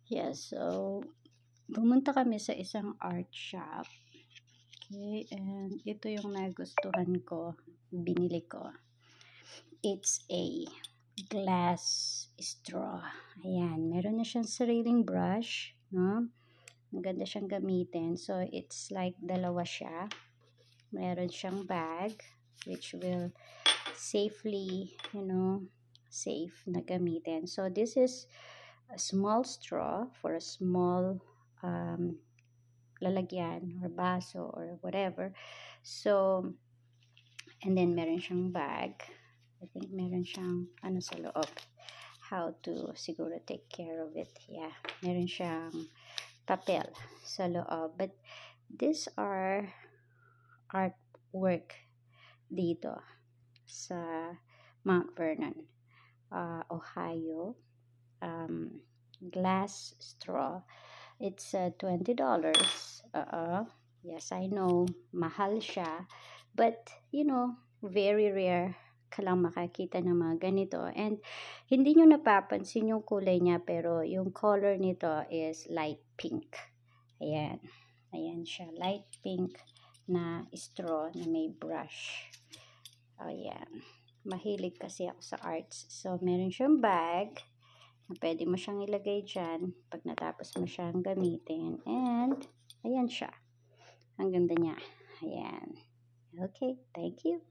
Yes, so pumunta kami sa isang art shop. Okay, and ito yung nagustuhan ko, binili ko. It's a glass straw. Ayan, meron na siyang sariling brush, no? Maganda siyang gamitin. So, it's like dalawa siya. Meron siyang bag, which will safely, safe na gamitin. So, this is a small straw for a small lalagyan or baso or whatever. So, and then meron siyang bag. I think meron siyang ano sa loob. How to siguro take care of it. Yeah, meron siyang papel sa loob. But these are artwork dito sa Mount Vernon, Ohio. Glass straw. It's $20. Yes, I know, mahal siya. But, very rare ka lang makakita ng mga ganito. And, hindi nyo napapansin yung kulay niya, pero yung color nito is light pink. Ayan. Ayan siya. Light pink na straw na may brush. Ayan. Mahilig kasi ako sa arts. So, meron siyang bag. Pwede mo siyang ilagay dyan pag natapos mo siyang gamitin. And, ayan siya. Ang ganda niya. Ayan. Okay, thank you.